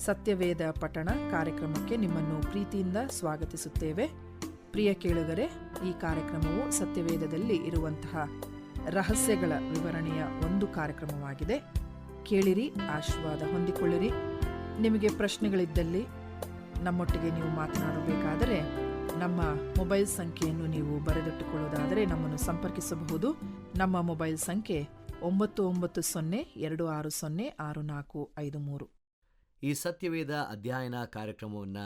ಸತ್ಯವೇದ ಪಠಣ ಕಾರ್ಯಕ್ರಮಕ್ಕೆ ನಿಮ್ಮನ್ನು ಪ್ರೀತಿಯಿಂದ ಸ್ವಾಗತಿಸುತ್ತೇವೆ. ಪ್ರಿಯ ಕೇಳುಗರೆ, ಈ ಕಾರ್ಯಕ್ರಮವು ಸತ್ಯವೇದದಲ್ಲಿ ಇರುವಂತಹ ರಹಸ್ಯಗಳ ವಿವರಣೆಯ ಒಂದು ಕಾರ್ಯಕ್ರಮವಾಗಿದೆ. ಕೇಳಿರಿ, ಆಶೀರ್ವಾದ ಹೊಂದಿಕೊಳ್ಳಿರಿ. ನಿಮಗೆ ಪ್ರಶ್ನೆಗಳಿದ್ದಲ್ಲಿ ನಮ್ಮೊಟ್ಟಿಗೆ ನೀವು ಮಾತನಾಡಬೇಕಾದರೆ ನಮ್ಮ ಮೊಬೈಲ್ ಸಂಖ್ಯೆಯನ್ನು ನೀವು ಬರೆದಿಟ್ಟುಕೊಳ್ಳುವುದಾದರೆ ನಮ್ಮನ್ನು ಸಂಪರ್ಕಿಸಬಹುದು. ನಮ್ಮ ಮೊಬೈಲ್ ಸಂಖ್ಯೆ 9902606453. ಈ ಸತ್ಯವೇದ ಅಧ್ಯಯನ ಕಾರ್ಯಕ್ರಮವನ್ನು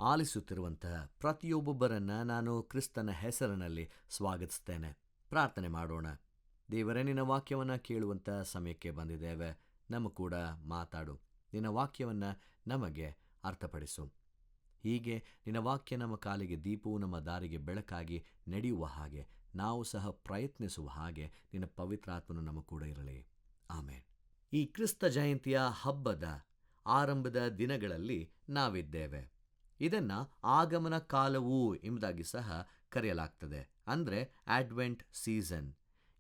ಆಲಿಸುತ್ತಿರುವಂತಹ ಪ್ರತಿಯೊಬ್ಬೊಬ್ಬರನ್ನು ನಾನು ಕ್ರಿಸ್ತನ ಹೆಸರಿನಲ್ಲಿ ಸ್ವಾಗತಿಸ್ತೇನೆ. ಪ್ರಾರ್ಥನೆ ಮಾಡೋಣ. ದೇವರೇ, ನಿನ್ನ ವಾಕ್ಯವನ್ನು ಕೇಳುವಂಥ ಸಮಯಕ್ಕೆ ಬಂದಿದ್ದೇವೆ. ನಮ್ಮ ಕೂಡ ಮಾತಾಡು. ನಿನ್ನ ವಾಕ್ಯವನ್ನು ನಮಗೆ ಅರ್ಥಪಡಿಸು. ಹೀಗೆ ನಿನ್ನ ವಾಕ್ಯ ನಮ್ಮ ಕಾಲಿಗೆ ದೀಪವು, ನಮ್ಮ ದಾರಿಗೆ ಬೆಳಕಾಗಿ ನಡೆಯುವ ಹಾಗೆ ನಾವು ಸಹ ಪ್ರಯತ್ನಿಸುವ ಹಾಗೆ ನಿನ್ನ ಪವಿತ್ರಾತ್ಮನು ನಮ್ಮ ಕೂಡ ಇರಲಿ. ಆಮೇನ್. ಈ ಕ್ರಿಸ್ತ ಜಯಂತಿಯ ಹಬ್ಬದ ಆರಂಭದ ದಿನಗಳಲ್ಲಿ ನಾವಿದ್ದೇವೆ. ಇದನ್ನು ಆಗಮನ ಕಾಲವು ಎಂಬುದಾಗಿ ಸಹ ಕರೆಯಲಾಗ್ತದೆ. ಅಂದರೆ ಅಡ್ವೆಂಟ್ ಸೀಸನ್.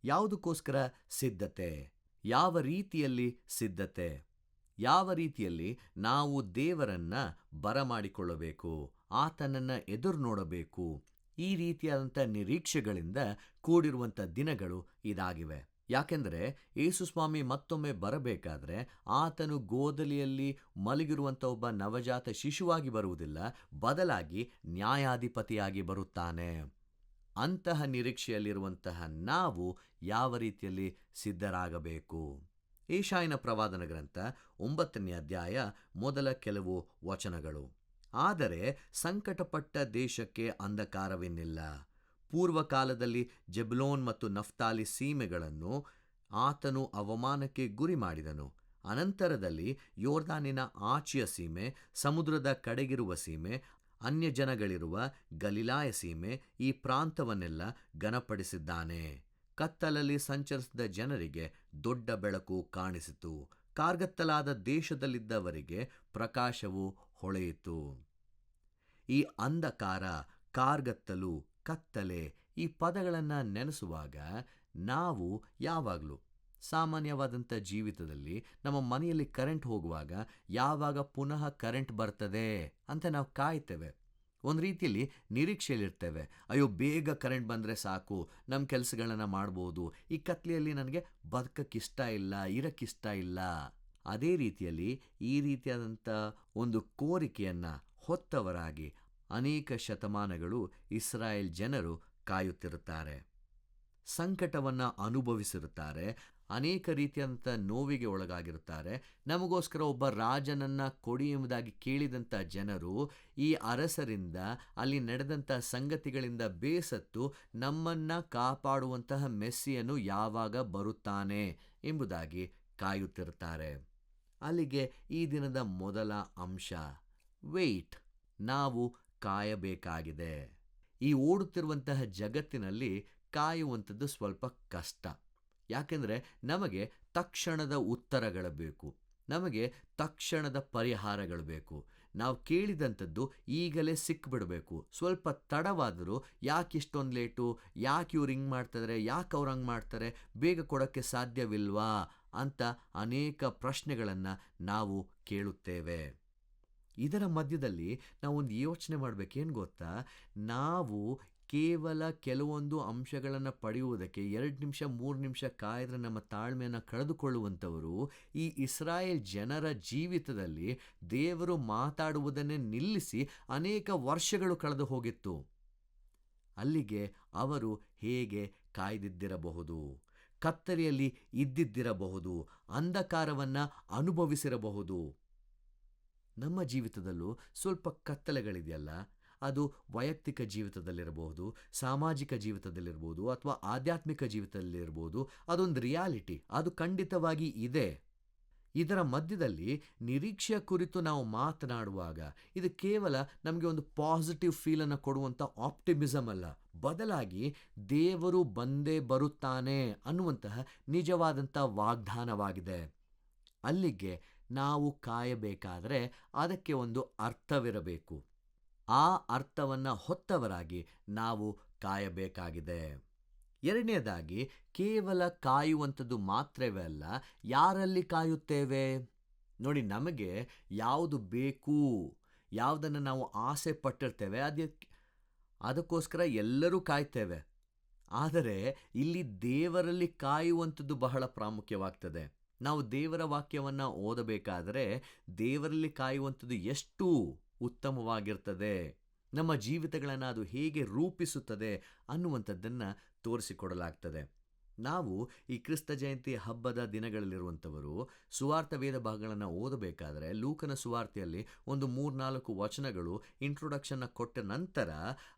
ಯಾವುದಕ್ಕೋಸ್ಕರ ಸಿದ್ಧತೆ? ಯಾವ ರೀತಿಯಲ್ಲಿ ಸಿದ್ಧತೆ? ಯಾವ ರೀತಿಯಲ್ಲಿ ನಾವು ದೇವರನ್ನು ಬರಮಾಡಿಕೊಳ್ಳಬೇಕು, ಆತನನ್ನು ಎದುರು ನೋಡಬೇಕು? ಈ ರೀತಿಯಾದಂಥ ನಿರೀಕ್ಷೆಗಳಿಂದ ಕೂಡಿರುವಂಥ ದಿನಗಳು ಇದಾಗಿವೆ. ಯಾಕೆಂದರೆ ಯೇಸುಸ್ವಾಮಿ ಮತ್ತೊಮ್ಮೆ ಬರಬೇಕಾದ್ರೆ ಆತನು ಗೋದಲಿಯಲ್ಲಿ ಮಲಗಿರುವಂಥ ಒಬ್ಬ ನವಜಾತ ಶಿಶುವಾಗಿ ಬರುವುದಿಲ್ಲ, ಬದಲಾಗಿ ನ್ಯಾಯಾಧಿಪತಿಯಾಗಿ ಬರುತ್ತಾನೆ. ಅಂತಹ ನಿರೀಕ್ಷೆಯಲ್ಲಿರುವಂತಹ ನಾವು ಯಾವ ರೀತಿಯಲ್ಲಿ ಸಿದ್ಧರಾಗಬೇಕು? ಯೆಶಾಯನ ಪ್ರವಾದನ ಗ್ರಂಥ 9ನೇ ಅಧ್ಯಾಯ ಮೊದಲ ಕೆಲವು ವಚನಗಳು. ಆದರೆ ಸಂಕಟಪಟ್ಟ ದೇಶಕ್ಕೆ ಅಂಧಕಾರವೇನಿಲ್ಲ. ಪೂರ್ವಕಾಲದಲ್ಲಿ ಜೆಬುಲೋನ್ ಮತ್ತು ನಫ್ತಾಲಿ ಸೀಮೆಗಳನ್ನು ಆತನು ಅವಮಾನಕ್ಕೆ ಗುರಿ ಮಾಡಿದನು. ಅನಂತರದಲ್ಲಿ ಯೋರ್ದಾನಿನ ಆಚೆಯ ಸೀಮೆ, ಸಮುದ್ರದ ಕಡೆಗಿರುವ ಸೀಮೆ, ಅನ್ಯಜನಗಳಿರುವ ಗಲಿಲಾಯ ಸೀಮೆ, ಈ ಪ್ರಾಂತವನ್ನೆಲ್ಲ ಘನಪಡಿಸಿದ್ದಾನೆ. ಕತ್ತಲಲ್ಲಿ ಸಂಚರಿಸಿದ ಜನರಿಗೆ ದೊಡ್ಡ ಬೆಳಕು ಕಾಣಿಸಿತು. ಕಾರ್ಗತ್ತಲಾದ ದೇಶದಲ್ಲಿದ್ದವರಿಗೆ ಪ್ರಕಾಶವು ಹೊಳೆಯಿತು. ಈ ಅಂಧಕಾರ, ಕಾರ್ಗತ್ತಲು, ಕತ್ತಲೆ, ಈ ಪದಗಳನ್ನು ನೆನೆಸುವಾಗ ನಾವು ಯಾವಾಗಲೂ ಸಾಮಾನ್ಯವಾದಂಥ ಜೀವಿತದಲ್ಲಿ ನಮ್ಮ ಮನೆಯಲ್ಲಿ ಕರೆಂಟ್ ಹೋಗುವಾಗ ಯಾವಾಗ ಪುನಃ ಕರೆಂಟ್ ಬರ್ತದೆ ಅಂತ ನಾವು ಕಾಯ್ತೇವೆ. ಒಂದು ರೀತಿಯಲ್ಲಿ ನಿರೀಕ್ಷೆಯಲ್ಲಿರ್ತೇವೆ. ಅಯ್ಯೋ, ಬೇಗ ಕರೆಂಟ್ ಬಂದರೆ ಸಾಕು, ನಮ್ಮ ಕೆಲಸಗಳನ್ನ ಮಾಡ್ಬೋದು, ಈ ಕತ್ಲೆಯಲ್ಲಿ ನನಗೆ ಬದುಕಕ್ಕಿಷ್ಟ ಇಲ್ಲ, ಇರಕ್ಕಿಷ್ಟ ಇಲ್ಲ. ಅದೇ ರೀತಿಯಲ್ಲಿ ಈ ರೀತಿಯಾದಂಥ ಒಂದು ಕೋರಿಕೆಯನ್ನು ಹೊತ್ತವರಾಗಿ ಅನೇಕ ಶತಮಾನಗಳು ಇಸ್ರಾಯೇಲ್ ಜನರು ಕಾಯುತ್ತಿರುತ್ತಾರೆ. ಸಂಕಟವನ್ನು ಅನುಭವಿಸಿರುತ್ತಾರೆ. ಅನೇಕ ರೀತಿಯಾದಂಥ ನೋವಿಗೆ ಒಳಗಾಗಿರುತ್ತಾರೆ. ನಮಗೋಸ್ಕರ ಒಬ್ಬ ರಾಜನನ್ನು ಕೊಡಿ ಎಂಬುದಾಗಿ ಕೇಳಿದಂಥ ಜನರು ಈ ಅರಸರಿಂದ, ಅಲ್ಲಿ ನಡೆದಂಥ ಸಂಗತಿಗಳಿಂದ ಬೇಸತ್ತು ನಮ್ಮನ್ನು ಕಾಪಾಡುವಂತಹ ಮೆಸ್ಸಿಯನು ಯಾವಾಗ ಬರುತ್ತಾನೆ ಎಂಬುದಾಗಿ ಕಾಯುತ್ತಿರುತ್ತಾರೆ. ಅಲ್ಲಿಗೆ ಈ ದಿನದ ಮೊದಲ ಅಂಶ ವೇಟ್. ನಾವು ಕಾಯಬೇಕಾಗಿದೆ. ಈ ಓಡುತ್ತಿರುವಂತಹ ಜಗತ್ತಿನಲ್ಲಿ ಕಾಯುವಂಥದ್ದು ಸ್ವಲ್ಪ ಕಷ್ಟ. ಯಾಕೆಂದರೆ ನಮಗೆ ತಕ್ಷಣದ ಉತ್ತರಗಳು ಬೇಕು, ನಮಗೆ ತಕ್ಷಣದ ಪರಿಹಾರಗಳು ಬೇಕು. ನಾವು ಕೇಳಿದಂಥದ್ದು ಈಗಲೇ ಸಿಕ್ಬಿಡಬೇಕು. ಸ್ವಲ್ಪ ತಡವಾದರೂ ಯಾಕೆ ಇಷ್ಟೊಂದು ಲೇಟು, ಯಾಕೆ ಇವ್ರು ಹಿಂಗೆ ಮಾಡ್ತಿದ್ದಾರೆ, ಯಾಕೆ ಅವ್ರು ಹಂಗೆ ಮಾಡ್ತಾರೆ, ಬೇಗ ಕೊಡೋಕ್ಕೆ ಸಾಧ್ಯವಿಲ್ವಾ ಅಂತ ಅನೇಕ ಪ್ರಶ್ನೆಗಳನ್ನು ನಾವು ಕೇಳುತ್ತೇವೆ. ಇದರ ಮಧ್ಯದಲ್ಲಿ ನಾವೊಂದು ಯೋಚನೆ ಮಾಡಬೇಕೇನು ಗೊತ್ತಾ? ನಾವು ಕೇವಲ ಕೆಲವೊಂದು ಅಂಶಗಳನ್ನು ಪಡೆಯುವುದಕ್ಕೆ 2 ನಿಮಿಷ 3 ನಿಮಿಷ ಕಾಯ್ದರೆ ನಮ್ಮ ತಾಳ್ಮೆಯನ್ನು ಕಳೆದುಕೊಳ್ಳುವಂಥವರು ಈ ಇಸ್ರಾಯೇಲ್ ಜನರ ಜೀವಿತದಲ್ಲಿ ದೇವರು ಮಾತಾಡುವುದನ್ನೇ ನಿಲ್ಲಿಸಿ ಅನೇಕ ವರ್ಷಗಳು ಕಳೆದು ಹೋಗಿತ್ತು. ಅಲ್ಲಿಗೆ ಅವರು ಹೇಗೆ ಕಾಯ್ದಿದ್ದಿರಬಹುದು? ಕತ್ತಲೆಯಲ್ಲಿ ಇದ್ದಿದ್ದಿರಬಹುದು, ಅಂಧಕಾರವನ್ನು ಅನುಭವಿಸಿರಬಹುದು. ನಮ್ಮ ಜೀವಿತದಲ್ಲೂ ಸ್ವಲ್ಪ ಕತ್ತಲೆಗಳಿದೆಯಲ್ಲ, ಅದು ವೈಯಕ್ತಿಕ ಜೀವಿತದಲ್ಲಿರಬಹುದು, ಸಾಮಾಜಿಕ ಜೀವಿತದಲ್ಲಿರ್ಬೋದು, ಅಥವಾ ಆಧ್ಯಾತ್ಮಿಕ ಜೀವಿತದಲ್ಲಿರ್ಬೋದು. ಅದೊಂದು ರಿಯಾಲಿಟಿ, ಅದು ಖಂಡಿತವಾಗಿ ಇದೆ. ಇದರ ಮಧ್ಯದಲ್ಲಿ ನಿರೀಕ್ಷೆಯ ಕುರಿತು ನಾವು ಮಾತನಾಡುವಾಗ ಇದು ಕೇವಲ ನಮಗೆ ಒಂದು ಪಾಸಿಟಿವ್ ಫೀಲನ್ನು ಕೊಡುವಂಥ ಆಪ್ಟಿಮಿಸಮ್ ಅಲ್ಲ, ಬದಲಾಗಿ ದೇವರು ಬಂದೇ ಬರುತ್ತಾನೆ ಅನ್ನುವಂತಹ ನಿಜವಾದಂಥ ವಾಗ್ದಾನವಾಗಿದೆ. ಅಲ್ಲಿಗೆ ನಾವು ಕಾಯಬೇಕಾದರೆ ಅದಕ್ಕೆ ಒಂದು ಅರ್ಥವಿರಬೇಕು. ಆ ಅರ್ಥವನ್ನು ಹೊತ್ತವರಾಗಿ ನಾವು ಕಾಯಬೇಕಾಗಿದೆ. ಎರಡನೇದಾಗಿ, ಕೇವಲ ಕಾಯುವಂಥದ್ದು ಮಾತ್ರವೇ ಅಲ್ಲ, ಯಾರಲ್ಲಿ ಕಾಯುತ್ತೇವೆ? ನೋಡಿ, ನಮಗೆ ಯಾವುದು ಬೇಕು, ಯಾವುದನ್ನು ನಾವು ಆಸೆ ಪಟ್ಟಿರ್ತೇವೆ, ಅದಕ್ಕೋಸ್ಕರ ಎಲ್ಲರೂ ಕಾಯ್ತೇವೆ. ಆದರೆ ಇಲ್ಲಿ ದೇವರಲ್ಲಿ ಕಾಯುವಂಥದ್ದು ಬಹಳ ಪ್ರಾಮುಖ್ಯವಾಗ್ತದೆ. ನಾವು ದೇವರ ವಾಕ್ಯವನ್ನು ಓದಬೇಕಾದರೆ ದೇವರಲ್ಲಿ ಕಾಯುವಂಥದ್ದು ಎಷ್ಟು ಉತ್ತಮವಾಗಿರ್ತದೆ, ನಮ್ಮ ಜೀವಿತಗಳನ್ನು ಅದು ಹೇಗೆ ರೂಪಿಸುತ್ತದೆ ಅನ್ನುವಂಥದ್ದನ್ನು ತೋರಿಸಿಕೊಡಲಾಗ್ತದೆ. ನಾವು ಈ ಕ್ರಿಸ್ತ ಜಯಂತಿ ಹಬ್ಬದ ದಿನಗಳಲ್ಲಿರುವಂಥವರು ಸುವಾರ್ಥ ವೇದ ಭಾಗಗಳನ್ನು ಓದಬೇಕಾದ್ರೆ ಲೂಕನ ಸುವಾರ್ತೆಯಲ್ಲಿ ಒಂದು 3-4 ವಚನಗಳು ಇಂಟ್ರೊಡಕ್ಷನ್ನ ಕೊಟ್ಟ ನಂತರ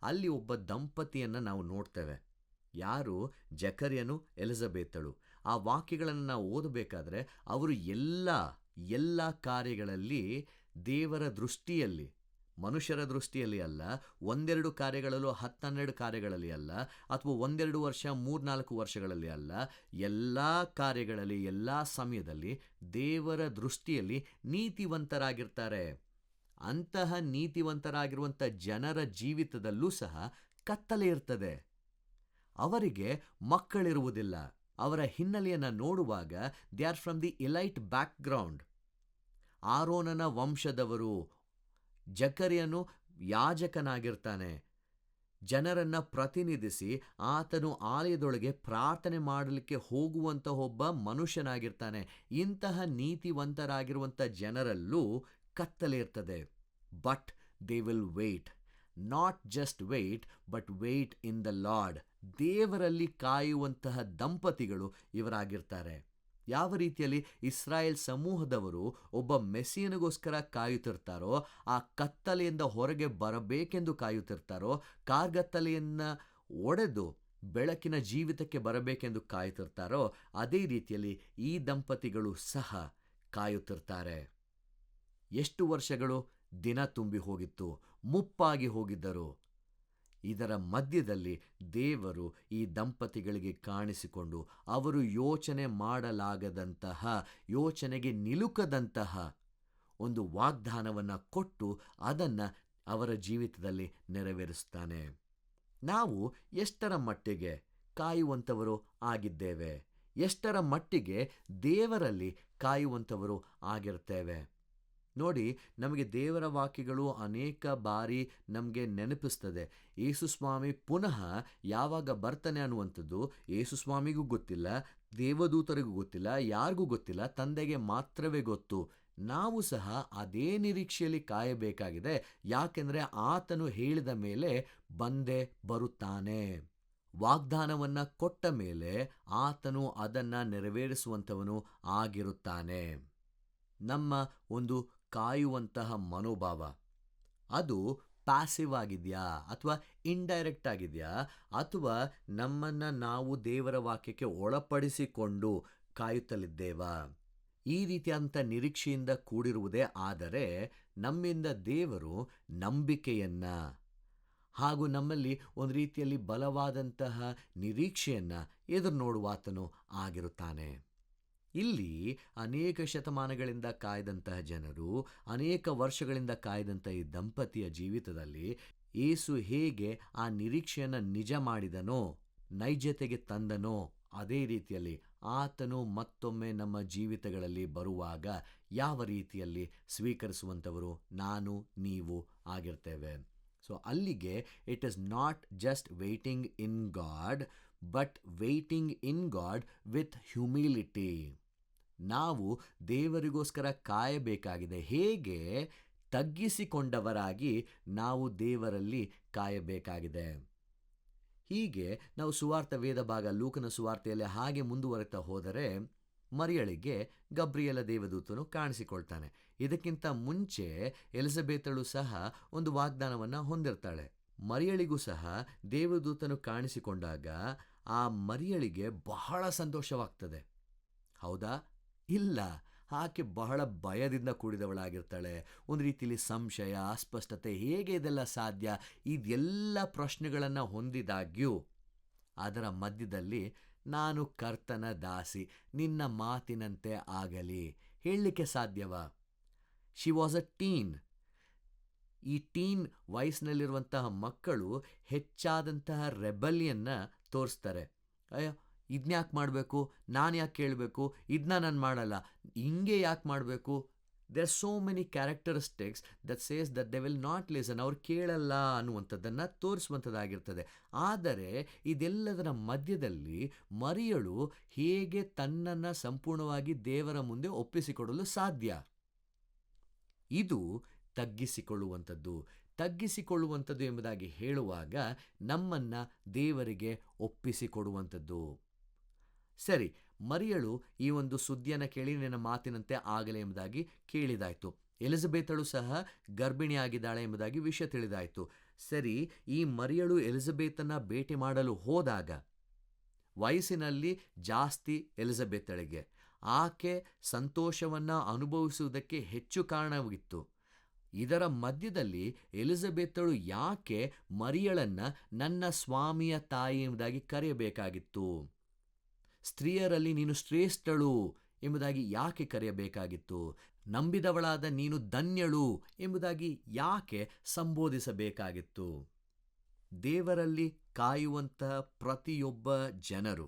ಅಲ್ಲಿ ಒಬ್ಬ ದಂಪತಿಯನ್ನು ನಾವು ನೋಡ್ತೇವೆ. ಯಾರು? ಜಕರ್ಯನು, ಎಲಿಜಬೇತಳು. ಆ ವಾಕ್ಯಗಳನ್ನು ನಾವು ಓದಬೇಕಾದ್ರೆ ಅವರು ಎಲ್ಲ ಕಾರ್ಯಗಳಲ್ಲಿ ದೇವರ ದೃಷ್ಟಿಯಲ್ಲಿ, ಮನುಷ್ಯರ ದೃಷ್ಟಿಯಲ್ಲಿ ಅಲ್ಲ, 1-2 ಕಾರ್ಯಗಳಲ್ಲೂ 10-12 ಕಾರ್ಯಗಳಲ್ಲಿ ಅಲ್ಲ, ಅಥವಾ 1-2 ವರ್ಷ 3-4 ವರ್ಷಗಳಲ್ಲಿ ಅಲ್ಲ, ಎಲ್ಲ ಕಾರ್ಯಗಳಲ್ಲಿ, ಎಲ್ಲ ಸಮಯದಲ್ಲಿ ದೇವರ ದೃಷ್ಟಿಯಲ್ಲಿ ನೀತಿವಂತರಾಗಿರ್ತಾರೆ. ಅಂತಹ ನೀತಿವಂತರಾಗಿರುವಂಥ ಜನರ ಜೀವಿತದಲ್ಲೂ ಸಹ ಕತ್ತಲೆ ಇರ್ತದೆ. ಅವರಿಗೆ ಮಕ್ಕಳಿರುವುದಿಲ್ಲ. ಅವರ ಹಿನ್ನೆಲೆಯನ್ನು ನೋಡುವಾಗ they are from the elite background. ಆರೋನನ ವಂಶದವರು. ಜಕರ್ಯನು ಯಾಜಕನಾಗಿರ್ತಾನೆ. ಜನರನ್ನು ಪ್ರತಿನಿಧಿಸಿ ಆತನು ಆಲಯದೊಳಗೆ ಪ್ರಾರ್ಥನೆ ಮಾಡಲಿಕ್ಕೆ ಹೋಗುವಂಥ ಒಬ್ಬ ಮನುಷ್ಯನಾಗಿರ್ತಾನೆ. ಇಂತಹ ನೀತಿವಂತರಾಗಿರುವಂಥ ಜನರಲ್ಲೂ ಕತ್ತಲೆ ಇರ್ತದೆ. But they will wait. Not just wait, but wait in the lord. ದೇವರಲ್ಲಿ ಕಾಯುವಂತಹ ದಂಪತಿಗಳು ಇವರಾಗಿರ್ತಾರೆ. ಯಾವ ರೀತಿಯಲ್ಲಿ ಇಸ್ರಾಯೇಲ್ ಸಮೂಹದವರು ಒಬ್ಬ ಮೆಸ್ಸಿಯನಿಗೋಸ್ಕರ ಕಾಯುತ್ತಿರ್ತಾರೋ, ಆ ಕತ್ತಲೆಯಿಂದ ಹೊರಗೆ ಬರಬೇಕೆಂದು ಕಾಯುತ್ತಿರ್ತಾರೋ, ಕಾರ್ಗತ್ತಲೆಯನ್ನು ಒಡೆದು ಬೆಳಕಿನ ಜೀವಿತಕ್ಕೆ ಬರಬೇಕೆಂದು ಕಾಯುತ್ತಿರ್ತಾರೋ, ಅದೇ ರೀತಿಯಲ್ಲಿ ಈ ದಂಪತಿಗಳು ಸಹ ಕಾಯುತ್ತಿರ್ತಾರೆ. ಎಷ್ಟು ವರ್ಷಗಳು? ದಿನ ತುಂಬಿ ಹೋಗಿತ್ತು, ಮುಪ್ಪಾಗಿ ಹೋಗಿದ್ದರು. ಇದರ ಮಧ್ಯದಲ್ಲಿ ದೇವರು ಈ ದಂಪತಿಗಳಿಗೆ ಕಾಣಿಸಿಕೊಂಡು ಅವರು ಯೋಚನೆ ಮಾಡಲಾಗದಂತಹ, ಯೋಚನೆಗೆ ನಿಲುಕದಂತಹ ಒಂದು ವಾಗ್ದಾನವನ್ನು ಕೊಟ್ಟು ಅದನ್ನು ಅವರ ಜೀವಿತದಲ್ಲಿ ನೆರವೇರಿಸ್ತಾನೆ. ನಾವು ಎಷ್ಟರ ಮಟ್ಟಿಗೆ ಕಾಯುವಂಥವರು ಆಗಿದ್ದೇವೆ? ಎಷ್ಟರ ಮಟ್ಟಿಗೆ ದೇವರಲ್ಲಿ ಕಾಯುವಂಥವರು ಆಗಿರ್ತೇವೆ? ನೋಡಿ, ನಮಗೆ ದೇವರ ವಾಕ್ಯಗಳು ಅನೇಕ ಬಾರಿ ನಮಗೆ ನೆನಪಿಸ್ತದೆ. ಯೇಸುಸ್ವಾಮಿ ಪುನಃ ಯಾವಾಗ ಬರ್ತಾನೆ ಅನ್ನುವಂಥದ್ದು ಯೇಸುಸ್ವಾಮಿಗೂ ಗೊತ್ತಿಲ್ಲ, ದೇವದೂತರಿಗೂ ಗೊತ್ತಿಲ್ಲ, ಯಾರಿಗೂ ಗೊತ್ತಿಲ್ಲ, ತಂದೆಗೆ ಮಾತ್ರವೇ ಗೊತ್ತು. ನಾವು ಸಹ ಅದೇ ನಿರೀಕ್ಷೆಯಲ್ಲಿ ಕಾಯಬೇಕಾಗಿದೆ. ಯಾಕೆಂದರೆ ಆತನು ಹೇಳಿದ ಮೇಲೆ ಬಂದೇ ಬರುತ್ತಾನೆ. ವಾಗ್ದಾನವನ್ನು ಕೊಟ್ಟ ಮೇಲೆ ಆತನು ಅದನ್ನು ನೆರವೇರಿಸುವಂಥವನು ಆಗಿರುತ್ತಾನೆ. ನಮ್ಮ ಒಂದು ಕಾಯುವಂತಹ ಮನೋಭಾವ ಅದು ಪ್ಯಾಸಿವ್ ಆಗಿದೆಯಾ, ಅಥವಾ ಇಂಡೈರೆಕ್ಟ್ ಆಗಿದೆಯಾ, ಅಥವಾ ನಮ್ಮನ್ನು ನಾವು ದೇವರ ವಾಕ್ಯಕ್ಕೆ ಒಳಪಡಿಸಿಕೊಂಡು ಕಾಯುತ್ತಲಿದ್ದೇವಾ? ಈ ರೀತಿಯಾದಂಥ ನಿರೀಕ್ಷೆಯಿಂದ ಕೂಡಿರುವುದೇ ಆದರೆ ನಮ್ಮಿಂದ ದೇವರು ನಂಬಿಕೆಯನ್ನು ಹಾಗೂ ನಮ್ಮಲ್ಲಿ ಒಂದು ರೀತಿಯಲ್ಲಿ ಬಲವಾದಂತಹ ನಿರೀಕ್ಷೆಯನ್ನು ಎದುರು ನೋಡುವಾತನು ಆಗಿರುತ್ತಾನೆ. ಇಲ್ಲಿ ಅನೇಕ ಶತಮಾನಗಳಿಂದ ಕಾಯ್ದಂತಹ ಜನರು, ಅನೇಕ ವರ್ಷಗಳಿಂದ ಕಾಯ್ದಂಥ ಈ ದಂಪತಿಯ ಜೀವಿತದಲ್ಲಿ ಯೇಸು ಹೇಗೆ ಆ ನಿರೀಕ್ಷೆಯನ್ನು ನಿಜ ಮಾಡಿದನೋ, ನೈಜತೆಗೆ ತಂದನೋ, ಅದೇ ರೀತಿಯಲ್ಲಿ ಆತನು ಮತ್ತೊಮ್ಮೆ ನಮ್ಮ ಜೀವಿತಗಳಲ್ಲಿ ಬರುವಾಗ ಯಾವ ರೀತಿಯಲ್ಲಿ ಸ್ವೀಕರಿಸುವಂಥವರು ನಾನು ನೀವು ಆಗಿರ್ತೇವೆ. ಸೊ ಅಲ್ಲಿಗೆ it is not just waiting in god, but waiting in god with humility. ನಾವು ದೇವರಿಗೋಸ್ಕರ ಕಾಯಬೇಕಾಗಿದೆ. ಹೇಗೆ? ತಗ್ಗಿಸಿಕೊಂಡವರಾಗಿ ನಾವು ದೇವರಲ್ಲಿ ಕಾಯಬೇಕಾಗಿದೆ. ಹೀಗೆ ನಾವು ಸುವಾರ್ಥ ವೇದ ಭಾಗ ಲೂಕನ ಸುವಾರ್ತೆಯಲ್ಲಿ ಹಾಗೆ ಮುಂದುವರೆತಾ ಹೋದರೆ ಮರಿಯಳಿಗೆ ಗಬ್ರಿಯೇಲ ದೇವದೂತನು ಕಾಣಿಸಿಕೊಳ್ತಾನೆ. ಇದಕ್ಕಿಂತ ಮುಂಚೆ ಎಲಿಜಬೇತಳು ಸಹ ಒಂದು ವಾಗ್ದಾನವನ್ನು ಹೊಂದಿರ್ತಾಳೆ. ಮರಿಯಳಿಗೂ ಸಹ ದೇವದೂತನು ಕಾಣಿಸಿಕೊಂಡಾಗ ಆ ಮರಿಯಳಿಗೆ ಬಹಳ ಸಂತೋಷವಾಗ್ತದೆ. ಹೌದಾ? ಇಲ್ಲ, ಆಕೆ ಬಹಳ ಭಯದಿಂದ ಕೂಡಿದವಳಾಗಿರ್ತಾಳೆ. ಒಂದು ರೀತಿಯಲ್ಲಿ ಸಂಶಯ, ಅಸ್ಪಷ್ಟತೆ, ಹೇಗೆ ಇದೆಲ್ಲ ಸಾಧ್ಯ, ಇದೆಲ್ಲ ಪ್ರಶ್ನೆಗಳನ್ನು ಹೊಂದಿದಾಗ್ಯೂ ಅದರ ಮಧ್ಯದಲ್ಲಿ ನಾನು ಕರ್ತನ ದಾಸಿ, ನಿನ್ನ ಮಾತಿನಂತೆ ಆಗಲಿ ಹೇಳಲಿಕ್ಕೆ ಸಾಧ್ಯವಾ? She was a teen. ಈ ಟೀನ್ ವಯಸ್ಸಿನಲ್ಲಿರುವಂತಹ ಮಕ್ಕಳು ಹೆಚ್ಚಾದಂತಹ ರೆಬಲಿಯನ್ನು ತೋರಿಸ್ತಾರೆ. ಅಯ್ಯೋ, ಇದನ್ನ ಯಾಕೆ ಮಾಡಬೇಕು, ನಾನು ಯಾಕೆ ಕೇಳಬೇಕು, ಇದನ್ನ ನಾನು ಮಾಡಲ್ಲ, ಹಿಂಗೆ ಯಾಕೆ ಮಾಡಬೇಕು, there are so many characteristics that says that they will not listen, ಅವ್ರು ಕೇಳಲ್ಲ ಅನ್ನುವಂಥದ್ದನ್ನು ತೋರಿಸುವಂಥದ್ದಾಗಿರ್ತದೆ. ಆದರೆ ಇದೆಲ್ಲದರ ಮಧ್ಯದಲ್ಲಿ ಮರಿಯಳು ಹೇಗೆ ತನ್ನನ್ನು ಸಂಪೂರ್ಣವಾಗಿ ದೇವರ ಮುಂದೆ ಒಪ್ಪಿಸಿಕೊಡಲು ಸಾಧ್ಯ? ಇದು ತಗ್ಗಿಸಿಕೊಳ್ಳುವಂಥದ್ದು. ತಗ್ಗಿಸಿಕೊಳ್ಳುವಂಥದ್ದು ಎಂಬುದಾಗಿ ಹೇಳುವಾಗ ನಮ್ಮನ್ನು ದೇವರಿಗೆ ಒಪ್ಪಿಸಿಕೊಡುವಂಥದ್ದು. ಸರಿ, ಮರಿಯಳು ಈ ಒಂದು ಸುದ್ದಿಯನ್ನು ಕೇಳಿ ನಿನ್ನ ಮಾತಿನಂತೆ ಆಗಲಿ ಎಂಬುದಾಗಿ ಕೇಳಿದಾಯಿತು. ಎಲಿಜಬೆತಳು ಸಹ ಗರ್ಭಿಣಿಯಾಗಿದ್ದಾಳೆ ಎಂಬುದಾಗಿ ವಿಷಯ ತಿಳಿದಾಯಿತು. ಸರಿ, ಈ ಮರಿಯಳು ಎಲಿಜಬೆತನ್ನು ಭೇಟಿ ಮಾಡಲು ಹೋದಾಗ ವಯಸ್ಸಿನಲ್ಲಿ ಜಾಸ್ತಿ ಎಲಿಜಬೆತಳಿಗೆ, ಆಕೆ ಸಂತೋಷವನ್ನು ಅನುಭವಿಸುವುದಕ್ಕೆ ಹೆಚ್ಚು ಕಾರಣವಿತ್ತು. ಇದರ ಮಧ್ಯದಲ್ಲಿ ಎಲಿಜಬೆತಳು ಯಾಕೆ ಮರಿಯಳನ್ನು ನನ್ನ ಸ್ವಾಮಿಯ ತಾಯಿ ಎಂಬುದಾಗಿ ಕರೆಯಬೇಕಾಗಿತ್ತು? ಸ್ತ್ರೀಯರಲ್ಲಿ ನೀನು ಶ್ರೇಷ್ಠಳು ಎಂಬುದಾಗಿ ಯಾಕೆ ಕರೆಯಬೇಕಾಗಿತ್ತು? ನಂಬಿದವಳಾದ ನೀನು ಧನ್ಯಳು ಎಂಬುದಾಗಿ ಯಾಕೆ ಸಂಬೋಧಿಸಬೇಕಾಗಿತ್ತು? ದೇವರಲ್ಲಿ ಕಾಯುವಂತಹ ಪ್ರತಿಯೊಬ್ಬ ಜನರು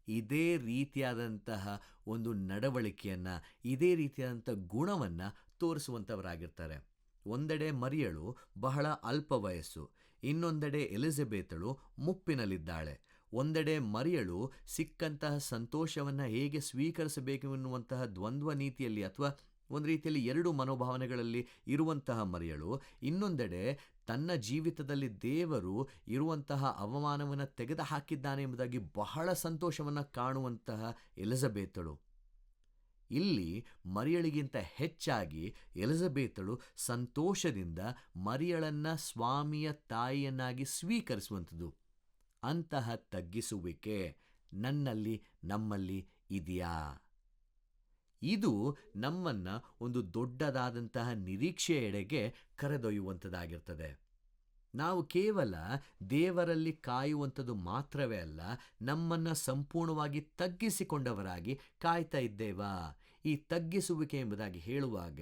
ಇದೇ ರೀತಿಯಾದಂತಹ ಒಂದು ನಡವಳಿಕೆಯನ್ನು, ಇದೇ ರೀತಿಯಾದಂಥ ಗುಣವನ್ನು ತೋರಿಸುವಂಥವರಾಗಿರ್ತಾರೆ. ಒಂದೆಡೆ ಮರಿಯಳು ಬಹಳ ಅಲ್ಪ ವಯಸ್ಸು, ಇನ್ನೊಂದೆಡೆ ಎಲಿಜಬೆತಳು ಮುಪ್ಪಿನಲ್ಲಿದ್ದಾಳೆ. ಒಂದೆಡೆ ಮರಿಯಳು ಸಿಕ್ಕಂತಹ ಸಂತೋಷವನ್ನು ಹೇಗೆ ಸ್ವೀಕರಿಸಬೇಕು ಎನ್ನುವಂತಹ ದ್ವಂದ್ವ ನೀತಿಯಲ್ಲಿ ಅಥವಾ ಒಂದು ರೀತಿಯಲ್ಲಿ ಎರಡು ಮನೋಭಾವನೆಗಳಲ್ಲಿ ಇರುವಂತಹ ಮರಿಯಳು, ಇನ್ನೊಂದೆಡೆ ತನ್ನ ಜೀವಿತದಲ್ಲಿ ದೇವರು ಇರುವಂತಹ ಅವಮಾನವನ್ನು ತೆಗೆದುಹಾಕಿದ್ದಾನೆ ಎಂಬುದಾಗಿ ಬಹಳ ಸಂತೋಷವನ್ನು ಕಾಣುವಂತಹ ಎಲಿಜಬೆತಳು. ಇಲ್ಲಿ ಮರಿಯಳಿಗಿಂತ ಹೆಚ್ಚಾಗಿ ಎಲಿಜಬೆತಳು ಸಂತೋಷದಿಂದ ಮರಿಯಳನ್ನು ಸ್ವಾಮಿಯ ತಾಯಿಯನ್ನಾಗಿ ಸ್ವೀಕರಿಸುವಂಥದ್ದು. ಅಂತಹ ತಗ್ಗಿಸುವಿಕೆ ನನ್ನಲ್ಲಿ, ನಮ್ಮಲ್ಲಿ ಇದೆಯಾ? ಇದು ನಮ್ಮನ್ನು ಒಂದು ದೊಡ್ಡದಾದಂತಹ ನಿರೀಕ್ಷೆಯ ಎಡೆಗೆ ಕರೆದೊಯ್ಯುವಂಥದ್ದಾಗಿರ್ತದೆ. ನಾವು ಕೇವಲ ದೇವರಲ್ಲಿ ಕಾಯುವಂಥದ್ದು ಮಾತ್ರವೇ ಅಲ್ಲ, ನಮ್ಮನ್ನು ಸಂಪೂರ್ಣವಾಗಿ ತಗ್ಗಿಸಿಕೊಂಡವರಾಗಿ ಕಾಯ್ತಾ ಇದ್ದೇವಾ? ಈ ತಗ್ಗಿಸುವಿಕೆ ಎಂಬುದಾಗಿ ಹೇಳುವಾಗ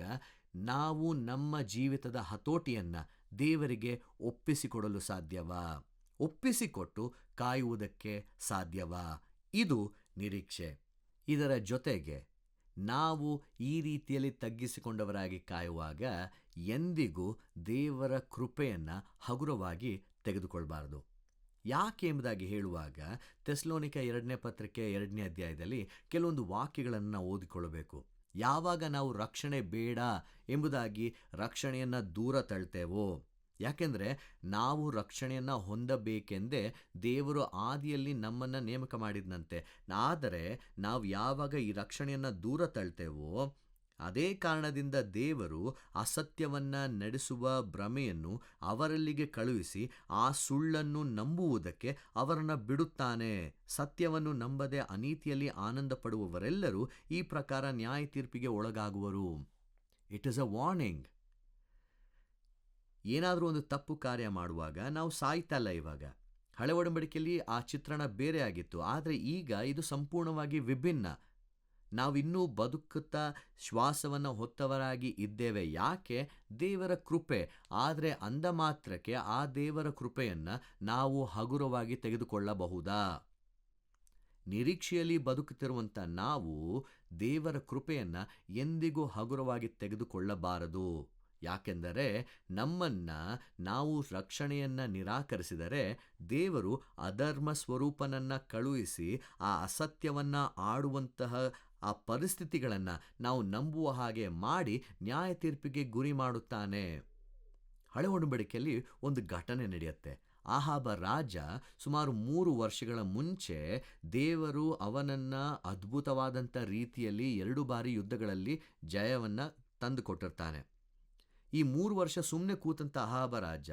ನಾವು ನಮ್ಮ ಜೀವಿತದ ಹತೋಟಿಯನ್ನು ದೇವರಿಗೆ ಒಪ್ಪಿಸಿಕೊಡಲು ಸಾಧ್ಯವಾ? ಒಪ್ಪಿಸಿಕೊಟ್ಟು ಕಾಯುವುದಕ್ಕೆ ಸಾಧ್ಯವಾ? ಇದು ನಿರೀಕ್ಷೆ. ಇದರ ಜೊತೆಗೆ ನಾವು ಈ ರೀತಿಯಲ್ಲಿ ತಗ್ಗಿಸಿಕೊಂಡವರಾಗಿ ಕಾಯುವಾಗ ಎಂದಿಗೂ ದೇವರ ಕೃಪೆಯನ್ನು ಹಗುರವಾಗಿ ತೆಗೆದುಕೊಳ್ಬಾರ್ದು. ಯಾಕೆ ಎಂಬುದಾಗಿ ಹೇಳುವಾಗ ಥೆಸಲೋನಿಕ 2ನೇ ಪತ್ರಿಕೆ 2ನೇ ಅಧ್ಯಾಯದಲ್ಲಿ ಕೆಲವೊಂದು ವಾಕ್ಯಗಳನ್ನು ನಾವು ಓದಿಕೊಳ್ಳಬೇಕು. ಯಾವಾಗ ನಾವು ರಕ್ಷಣೆ ಬೇಡ ಎಂಬುದಾಗಿ ರಕ್ಷಣೆಯನ್ನು ದೂರ ತಳ್ತೇವೋ, ಯಾಕೆಂದರೆ ನಾವು ರಕ್ಷಣೆಯನ್ನು ಹೊಂದಬೇಕೆಂದೇ ದೇವರು ಆದಿಯಲ್ಲಿ ನಮ್ಮನ್ನು ನೇಮಕ ಮಾಡಿದಂತೆ. ಆದರೆ ನಾವು ಯಾವಾಗ ಈ ರಕ್ಷಣೆಯನ್ನು ದೂರ ತಳ್ತೇವೋ, ಅದೇ ಕಾರಣದಿಂದ ದೇವರು ಅಸತ್ಯವನ್ನು ನಡೆಸುವ ಭ್ರಮೆಯನ್ನು ಅವರಲ್ಲಿಗೆ ಕಳುಹಿಸಿ ಆ ಸುಳ್ಳನ್ನು ನಂಬುವುದಕ್ಕೆ ಅವರನ್ನು ಬಿಡುತ್ತಾನೆ. ಸತ್ಯವನ್ನು ನಂಬದೆ ಅನೀತಿಯಲ್ಲಿ ಆನಂದ ಪಡುವವರೆಲ್ಲರೂ ಈ ಪ್ರಕಾರ ನ್ಯಾಯ ತೀರ್ಪಿಗೆ ಒಳಗಾಗುವರು. It is a warning. ಏನಾದರೂ ಒಂದು ತಪ್ಪು ಕಾರ್ಯ ಮಾಡುವಾಗ ನಾವು ಸಾಯ್ತಲ್ಲ. ಇವಾಗ ಹಳೆ ಒಡಂಬಡಿಕೆಯಲ್ಲಿ ಆ ಚಿತ್ರಣ ಬೇರೆ ಆಗಿತ್ತು, ಆದರೆ ಈಗ ಇದು ಸಂಪೂರ್ಣವಾಗಿ ವಿಭಿನ್ನ. ನಾವಿನ್ನೂ ಬದುಕುತ್ತಾ ಶ್ವಾಸವನ್ನು ಹೊತ್ತವರಾಗಿ ಇದ್ದೇವೆ. ಯಾಕೆ? ದೇವರ ಕೃಪೆ. ಆದರೆ ಅಂದ ಮಾತ್ರಕ್ಕೆ ಆ ದೇವರ ಕೃಪೆಯನ್ನು ನಾವು ಹಗುರವಾಗಿ ತೆಗೆದುಕೊಳ್ಳಬಹುದಾ? ನಿರೀಕ್ಷೆಯಲ್ಲಿ ಬದುಕುತ್ತಿರುವಂಥ ನಾವು ದೇವರ ಕೃಪೆಯನ್ನು ಎಂದಿಗೂ ಹಗುರವಾಗಿ ತೆಗೆದುಕೊಳ್ಳಬಾರದು. ಯಾಕೆಂದರೆ ನಮ್ಮನ್ನು ನಾವು ರಕ್ಷಣೆಯನ್ನು ನಿರಾಕರಿಸಿದರೆ ದೇವರು ಅಧರ್ಮ ಸ್ವರೂಪನನ್ನು ಕಳುಹಿಸಿ ಆ ಅಸತ್ಯವನ್ನು ಆಡುವಂತಹ ಆ ಪರಿಸ್ಥಿತಿಗಳನ್ನು ನಾವು ನಂಬುವ ಹಾಗೆ ಮಾಡಿ ನ್ಯಾಯ ತೀರ್ಪಿಗೆ ಗುರಿ ಮಾಡುತ್ತಾನೆ. ಹಳೆ ಒಡಂಬಡಿಕೆಯಲ್ಲಿ ಒಂದು ಘಟನೆ ನಡೆಯುತ್ತೆ. ಆಹಾಬ ರಾಜ ಸುಮಾರು 3 ವರ್ಷಗಳ ಮುಂಚೆ ದೇವರು ಅವನನ್ನು ಅದ್ಭುತವಾದಂಥ ರೀತಿಯಲ್ಲಿ 2 ಬಾರಿ ಯುದ್ಧಗಳಲ್ಲಿ ಜಯವನ್ನು ತಂದುಕೊಟ್ಟಿರ್ತಾನೆ. ಈ 3 ವರ್ಷ ಸುಮ್ಮನೆ ಕೂತಂಥ ಅಹಾಬ ರಾಜ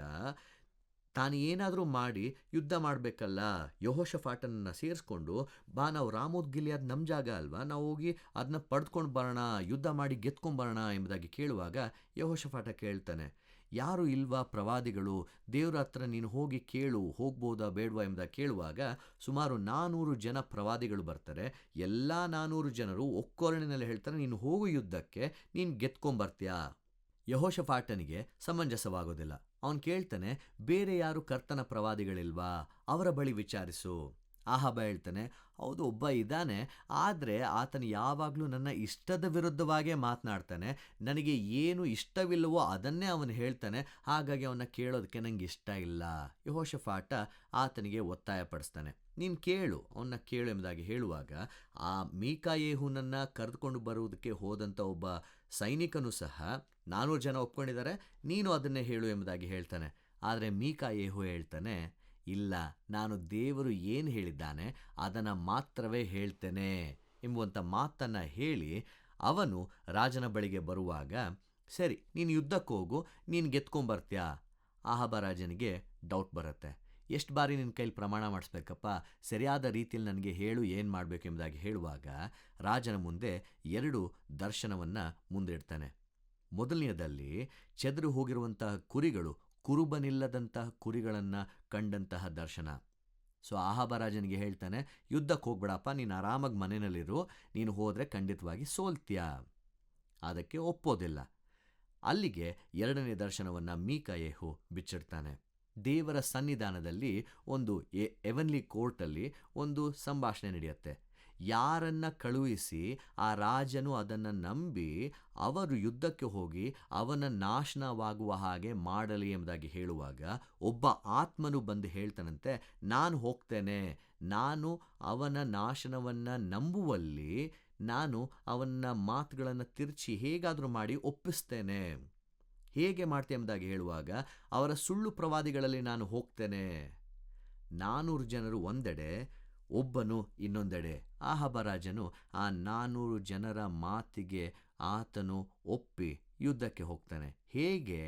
ತಾನು ಏನಾದರೂ ಮಾಡಿ ಯುದ್ಧ ಮಾಡಬೇಕಲ್ಲ, ಯೆಹೋಷಾಫಾಟನನ್ನು ಸೇರಿಸ್ಕೊಂಡು, ಬಾ ನಾವು ರಾಮೋತ್ ಗಿಲ್ಯಾದ್ ನಮ್ಮ ಜಾಗ ಅಲ್ವಾ, ನಾವು ಹೋಗಿ ಅದನ್ನ ಪಡೆದುಕೊಂಡು ಬರೋಣ, ಯುದ್ಧ ಮಾಡಿ ಗೆದ್ಕೊಂಬರೋಣ ಎಂಬುದಾಗಿ ಕೇಳುವಾಗ ಯೆಹೋಷಾಫಾಟ ಕೇಳ್ತಾನೆ, ಯಾರು ಇಲ್ವಾ ಪ್ರವಾದಿಗಳು? ದೇವರ ಹತ್ರ ನೀನು ಹೋಗಿ ಕೇಳು, ಹೋಗ್ಬೋದಾ ಬೇಡವಾ ಎಂಬುದಾಗಿ ಕೇಳುವಾಗ ಸುಮಾರು 400 ಜನ ಪ್ರವಾದಿಗಳು ಬರ್ತಾರೆ. ಎಲ್ಲ 400 ಜನರು ಒಕ್ಕೊರಣಿನಲ್ಲಿ ಹೇಳ್ತಾರೆ, ನೀನು ಹೋಗು ಯುದ್ಧಕ್ಕೆ, ನೀನು ಗೆದ್ಕೊಂಬರ್ತೀಯಾ? ಯೆಹೋಷಾಫಾಟನಿಗೆ ಸಮಂಜಸವಾಗೋದಿಲ್ಲ. ಅವನು ಕೇಳ್ತಾನೆ, ಬೇರೆ ಯಾರು ಕರ್ತನ ಪ್ರವಾದಿಗಳಿಲ್ವಾ? ಅವರ ಬಳಿ ವಿಚಾರಿಸು. ಆಹಾಬ ಹೇಳ್ತಾನೆ, ಹೌದು, ಒಬ್ಬ ಇದ್ದಾನೆ, ಆದರೆ ಆತನು ಯಾವಾಗಲೂ ನನ್ನ ಇಷ್ಟದ ವಿರುದ್ಧವಾಗೇ ಮಾತನಾಡ್ತಾನೆ. ನನಗೆ ಏನು ಇಷ್ಟವಿಲ್ಲವೋ ಅದನ್ನೇ ಅವನು ಹೇಳ್ತಾನೆ. ಹಾಗಾಗಿ ಅವನ್ನ ಕೇಳೋದಕ್ಕೆ ನನಗೆ ಇಷ್ಟ ಇಲ್ಲ. ಯೆಹೋಷಾಫಾಟ ಆತನಿಗೆ ಒತ್ತಾಯಪಡಿಸ್ತಾನೆ, ನೀನು ಕೇಳು, ಅವನ್ನ ಕೇಳು ಎಂಬುದಾಗಿ ಹೇಳುವಾಗ ಆ ಮೀಕಾಯೇಹುನನ್ನು ಕರೆದುಕೊಂಡು ಬರುವುದಕ್ಕೆ ಹೋದಂಥ ಒಬ್ಬ ಸೈನಿಕನು ಸಹ 400 ಜನ ಒಪ್ಕೊಂಡಿದ್ದಾರೆ, ನೀನು ಅದನ್ನೇ ಹೇಳು ಎಂಬುದಾಗಿ ಹೇಳ್ತಾನೆ. ಆದರೆ ಮೀಕಾಯೇಹು ಹೇಳ್ತಾನೆ, ಇಲ್ಲ, ನಾನು ದೇವರು ಏನು ಹೇಳಿದ್ದಾನೆ ಅದನ್ನು ಮಾತ್ರವೇ ಹೇಳ್ತೇನೆ ಎಂಬುವಂಥ ಮಾತನ್ನು ಹೇಳಿ ಅವನು ರಾಜನ ಬಳಿಗೆ ಬರುವಾಗ, ಸರಿ, ನೀನು ಯುದ್ಧಕ್ಕೆ ಹೋಗು, ನೀನು ಗೆದ್ಕೊಂಬರ್ತೀಯಾ? ಆಹಾಬ ರಾಜನಿಗೆ ಡೌಟ್ ಬರುತ್ತೆ. ಎಷ್ಟು ಬಾರಿ ನಿನ್ನ ಕೈಲಿ ಪ್ರಮಾಣ ಮಾಡಿಸ್ಬೇಕಪ್ಪ, ಸರಿಯಾದ ರೀತಿಯಲ್ಲಿ ನನಗೆ ಹೇಳು, ಏನು ಮಾಡಬೇಕು ಎಂಬುದಾಗಿ ಹೇಳುವಾಗ ರಾಜನ ಮುಂದೆ 2 ದರ್ಶನವನ್ನು ಮುಂದಿಡ್ತಾನೆ. ಮೊದಲನೆಯದಲ್ಲಿ ಚೆದರು ಹೋಗಿರುವಂತಹ ಕುರಿಗಳು ಕುರುಬನಿಲ್ಲದಂತಹ ಕುರಿಗಳನ್ನು ಕಂಡಂತಹ ದರ್ಶನ. ಸೊ ಆಹಾಬ ರಾಜನಿಗೆ ಹೇಳ್ತಾನೆ, ಯುದ್ಧಕ್ಕೆ ಹೋಗ್ಬೇಡಪ್ಪ, ನೀನು ಆರಾಮಾಗಿ ಮನೆಯಲ್ಲಿರು, ನೀನು ಹೋದರೆ ಖಂಡಿತವಾಗಿ ಸೋಲ್ತೀಯ. ಅದಕ್ಕೆ ಒಪ್ಪೋದಿಲ್ಲ. ಅಲ್ಲಿಗೆ 2ನೇ ದರ್ಶನವನ್ನು ಮೀಕಾಯೇಹು ಬಿಚ್ಚಿಡ್ತಾನೆ. ದೇವರ ಸನ್ನಿಧಾನದಲ್ಲಿ ಒಂದು ಎವನ್ಲಿ ಕೋರ್ಟಲ್ಲಿ ಒಂದು ಸಂಭಾಷಣೆ ನಡೆಯುತ್ತೆ. ಯಾರನ್ನು ಕಳುಹಿಸಿ ಆ ರಾಜನು ಅದನ್ನು ನಂಬಿ ಅವರು ಯುದ್ಧಕ್ಕೆ ಹೋಗಿ ಅವನ ನಾಶನವಾಗುವ ಹಾಗೆ ಮಾಡಲಿ ಎಂಬುದಾಗಿ ಹೇಳುವಾಗ ಒಬ್ಬ ಆತ್ಮನು ಬಂದು ಹೇಳ್ತಾನಂತೆ, ನಾನು ಹೋಗ್ತೇನೆ, ನಾನು ಅವನ ನಾಶನವನ್ನು ನಂಬುವಲ್ಲಿ ನಾನು ಅವನ ಮಾತುಗಳನ್ನು ತಿರುಚಿ ಹೇಗಾದರೂ ಮಾಡಿ ಒಪ್ಪಿಸ್ತೇನೆ. ಹೇಗೆ ಮಾಡ್ತೇನೆ ಎಂಬುದಾಗಿ ಹೇಳುವಾಗ ಅವರ ಸುಳ್ಳು ಪ್ರವಾದಿಗಳಲ್ಲಿ ನಾನು ಹೋಗ್ತೇನೆ. 400 ಜನರು ಒಂದೆಡೆ, ಒಬ್ಬನು ಇನ್ನೊಂದೆಡೆ. ಆಹಾಬ ರಾಜನು ಆ 400 ಜನರ ಮಾತಿಗೆ ಆತನು ಒಪ್ಪಿ ಯುದ್ಧಕ್ಕೆ ಹೋಗ್ತಾನೆ. ಹೇಗೆ?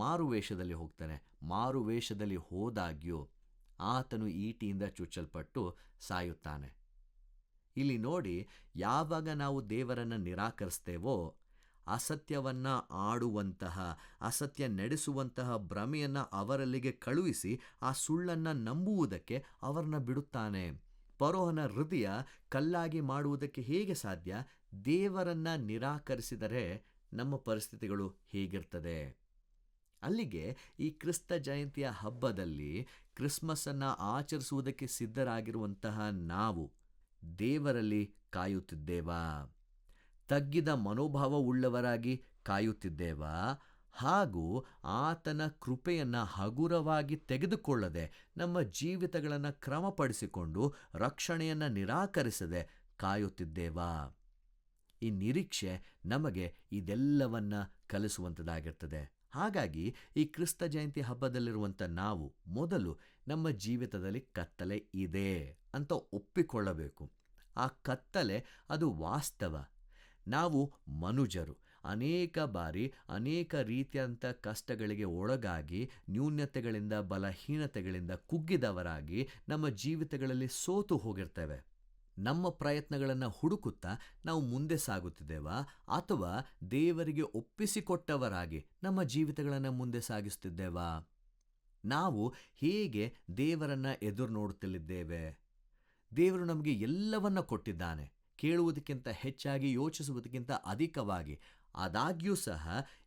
ಮಾರುವೇಷದಲ್ಲಿ ಹೋಗ್ತಾನೆ. ಮಾರುವೇಷದಲ್ಲಿ ಹೋದಾಗ್ಯೂ ಆತನು ಈಟಿಯಿಂದ ಚುಚ್ಚಲ್ಪಟ್ಟು ಸಾಯುತ್ತಾನೆ. ಇಲ್ಲಿ ನೋಡಿ, ಯಾವಾಗ ನಾವು ದೇವರನ್ನು ನಿರಾಕರಿಸ್ತೇವೋ, ಅಸತ್ಯವನ್ನು ಆಡುವಂತಹ, ಅಸತ್ಯ ನಡೆಸುವಂತಹ ಭ್ರಮೆಯನ್ನು ಅವರಲ್ಲಿಗೆ ಕಳುಹಿಸಿ ಆ ಸುಳ್ಳನ್ನು ನಂಬುವುದಕ್ಕೆ ಅವರನ್ನು ಬಿಡುತ್ತಾನೆ. ಫರೋಹನ ಹೃದಯ ಕಲ್ಲಾಗಿ ಮಾಡುವುದಕ್ಕೆ ಹೇಗೆ ಸಾಧ್ಯ? ದೇವರನ್ನು ನಿರಾಕರಿಸಿದರೆ ನಮ್ಮ ಪರಿಸ್ಥಿತಿಗಳು ಹೇಗಿರ್ತದೆ? ಅಲ್ಲಿಗೆ ಈ ಕ್ರಿಸ್ತ ಜಯಂತಿಯ ಹಬ್ಬದಲ್ಲಿ ಕ್ರಿಸ್ಮಸ್ಸನ್ನು ಆಚರಿಸುವುದಕ್ಕೆ ಸಿದ್ಧರಾಗಿರುವಂತಹ ನಾವು ದೇವರಲ್ಲಿ ಕಾಯುತ್ತಿದ್ದೇವಾ? ತಗ್ಗಿದ ಮನೋಭಾವವುಳ್ಳವರಾಗಿ ಕಾಯುತ್ತಿದ್ದೇವಾ? ಹಾಗೂ ಆತನ ಕೃಪೆಯನ್ನು ಹಗುರವಾಗಿ ತೆಗೆದುಕೊಳ್ಳದೆ ನಮ್ಮ ಜೀವಿತಗಳನ್ನು ಕ್ರಮಪಡಿಸಿಕೊಂಡು ರಕ್ಷಣೆಯನ್ನು ನಿರಾಕರಿಸದೆ ಕಾಯುತ್ತಿದ್ದೇವಾ? ಈ ನಿರೀಕ್ಷೆ ನಮಗೆ ಇದೆಲ್ಲವನ್ನ ಕಲಿಸುವಂಥದ್ದಾಗಿರ್ತದೆ. ಹಾಗಾಗಿ ಈ ಕ್ರಿಸ್ತ ಜಯಂತಿ ಹಬ್ಬದಲ್ಲಿರುವಂಥ ನಾವು ಮೊದಲು ನಮ್ಮ ಜೀವಿತದಲ್ಲಿ ಕತ್ತಲೆ ಇದೆ ಅಂತ ಒಪ್ಪಿಕೊಳ್ಳಬೇಕು. ಆ ಕತ್ತಲೆ ಅದು ವಾಸ್ತವ. ನಾವು ಮನುಜರು ಅನೇಕ ಬಾರಿ ಅನೇಕ ರೀತಿಯಂಥ ಕಷ್ಟಗಳಿಗೆ ಒಳಗಾಗಿ, ನ್ಯೂನತೆಗಳಿಂದ, ಬಲಹೀನತೆಗಳಿಂದ ಕುಗ್ಗಿದವರಾಗಿ ನಮ್ಮ ಜೀವಿತಗಳಲ್ಲಿ ಸೋತು ಹೋಗಿರ್ತೇವೆ. ನಮ್ಮ ಪ್ರಯತ್ನಗಳನ್ನು ಹುಡುಕುತ್ತಾ ನಾವು ಮುಂದೆ ಸಾಗುತ್ತಿದ್ದೇವಾ, ಅಥವಾ ದೇವರಿಗೆ ಒಪ್ಪಿಸಿಕೊಟ್ಟವರಾಗಿ ನಮ್ಮ ಜೀವಿತಗಳನ್ನು ಮುಂದೆ ಸಾಗಿಸುತ್ತಿದ್ದೇವಾ? ನಾವು ಹೇಗೆ ದೇವರನ್ನು ಎದುರು ನೋಡುತ್ತಲಿದ್ದೇವೆ? ದೇವರು ನಮಗೆ ಎಲ್ಲವನ್ನ ಕೊಟ್ಟಿದ್ದಾನೆ, ಕೇಳುವುದಕ್ಕಿಂತ ಹೆಚ್ಚಾಗಿ, ಯೋಚಿಸುವುದಕ್ಕಿಂತ ಅಧಿಕವಾಗಿ. ಆದಾಗ್ಯೂ ಸಹ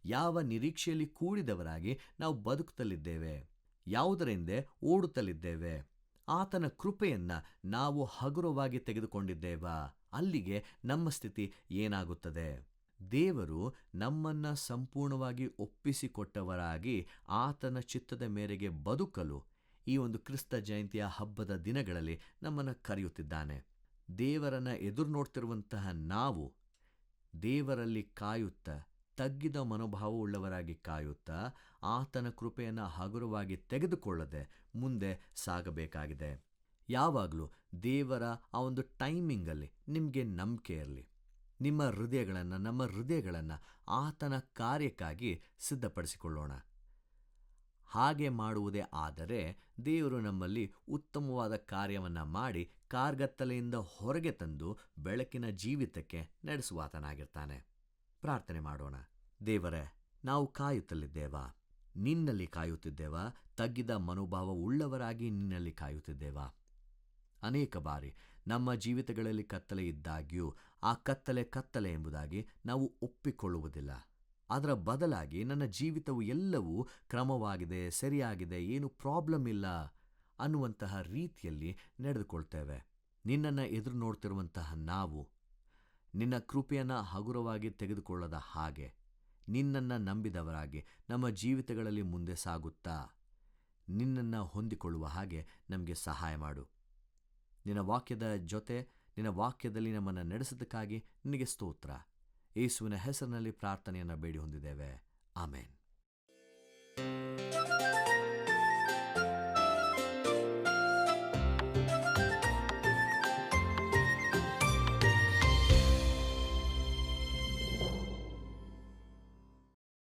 ಯಾವ ನಿರೀಕ್ಷೆಯಲ್ಲಿ ಕೂಡಿದವರಾಗಿ ನಾವು ಬದುಕುತ್ತಲಿದ್ದೇವೆ? ಯಾವುದರಿಂದ ಓಡುತ್ತಲಿದ್ದೇವೆ? ಆತನ ಕೃಪೆಯನ್ನು ನಾವು ಹಗುರವಾಗಿ ತೆಗೆದುಕೊಂಡಿದ್ದೇವಾ? ಅಲ್ಲಿಗೆ ನಮ್ಮ ಸ್ಥಿತಿ ಏನಾಗುತ್ತದೆ? ದೇವರು ನಮ್ಮನ್ನು ಸಂಪೂರ್ಣವಾಗಿ ಒಪ್ಪಿಸಿಕೊಟ್ಟವರಾಗಿ ಆತನ ಚಿತ್ತದ ಮೇರೆಗೆ ಬದುಕಲು ಈ ಒಂದು ಕ್ರಿಸ್ತ ಜಯಂತಿಯ ಹಬ್ಬದ ದಿನಗಳಲ್ಲಿ ನಮ್ಮನ್ನು ಕರೆಯುತ್ತಿದ್ದಾನೆ. ದೇವರನ್ನು ಎದುರು ನೋಡ್ತಿರುವಂತಹ ನಾವು ದೇವರಲ್ಲಿ ಕಾಯುತ್ತಾ, ತಗ್ಗಿದ ಮನೋಭಾವವುಳ್ಳವರಾಗಿ ಕಾಯುತ್ತಾ, ಆತನ ಕೃಪೆಯನ್ನು ಹಗುರವಾಗಿ ತೆಗೆದುಕೊಳ್ಳದೆ ಮುಂದೆ ಸಾಗಬೇಕಾಗಿದೆ. ಯಾವಾಗಲೂ ದೇವರ ಆ ಒಂದು ಟೈಮಿಂಗಲ್ಲಿ ನಿಮಗೆ ನಂಬಿಕೆ ಇರಲಿ. ನಿಮ್ಮ ಹೃದಯಗಳನ್ನು, ನಮ್ಮ ಹೃದಯಗಳನ್ನು ಆತನ ಕಾರ್ಯಕ್ಕಾಗಿ ಸಿದ್ಧಪಡಿಸಿಕೊಳ್ಳೋಣ. ಹಾಗೆ ಮಾಡುವುದೇ ಆದರೆ ದೇವರು ನಮ್ಮಲ್ಲಿ ಉತ್ತಮವಾದ ಕಾರ್ಯವನ್ನು ಮಾಡಿ ಕಾರ್ಗತ್ತಲೆಯಿಂದ ಹೊರಗೆ ತಂದು ಬೆಳಕಿನ ಜೀವಿತಕ್ಕೆ ನಡೆಸುವಾತನಾಗಿರ್ತಾನೆ. ಪ್ರಾರ್ಥನೆ ಮಾಡೋಣ. ದೇವರೇ, ನಾವು ಕಾಯುತ್ತಲಿದ್ದೇವಾ? ನಿನ್ನಲ್ಲಿ ಕಾಯುತ್ತಿದ್ದೇವಾ? ತಗ್ಗಿದ ಮನೋಭಾವ ಉಳ್ಳವರಾಗಿ ನಿನ್ನಲ್ಲಿ ಕಾಯುತ್ತಿದ್ದೇವಾ? ಅನೇಕ ಬಾರಿ ನಮ್ಮ ಜೀವಿತಗಳಲ್ಲಿ ಕತ್ತಲೆ ಇದ್ದಾಗ್ಯೂ ಆ ಕತ್ತಲೆ ಎಂಬುದಾಗಿ ನಾವು ಒಪ್ಪಿಕೊಳ್ಳುವುದಿಲ್ಲ. ಅದರ ಬದಲಾಗಿ ನನ್ನ ಜೀವಿತವು ಎಲ್ಲವೂ ಕ್ರಮವಾಗಿದೆ, ಸರಿಯಾಗಿದೆ, ಏನು ಪ್ರಾಬ್ಲಮ್ ಇಲ್ಲ ಅನ್ನುವಂತಹ ರೀತಿಯಲ್ಲಿ ನಡೆದುಕೊಳ್ತೇವೆ. ನಿನ್ನನ್ನು ಎದುರು ನೋಡ್ತಿರುವಂತಹ ನಾವು ನಿನ್ನ ಕೃಪೆಯನ್ನು ಹಗುರವಾಗಿ ತೆಗೆದುಕೊಳ್ಳದ ಹಾಗೆ ನಿನ್ನನ್ನು ನಂಬಿದವರಾಗಿ ನಮ್ಮ ಜೀವಿತಗಳಲ್ಲಿ ಮುಂದೆ ಸಾಗುತ್ತಾ ನಿನ್ನನ್ನು ಹೊಂದಿಕೊಳ್ಳುವ ಹಾಗೆ ನಮಗೆ ಸಹಾಯ ಮಾಡು. ನಿನ್ನ ವಾಕ್ಯದ ಜೊತೆ ನಿನ್ನ ವಾಕ್ಯದಲ್ಲಿ ನಮ್ಮನ್ನು ನಡೆಸೋದಕ್ಕಾಗಿ ನಿನಗೆ ಸ್ತೋತ್ರ. ಯೇಸುವಿನ ಹೆಸರಿನಲ್ಲಿ ಪ್ರಾರ್ಥನೆಯನ್ನು ಬೇಡಿ ಹೊಂದಿದ್ದೇವೆ. ಆಮೇನ್.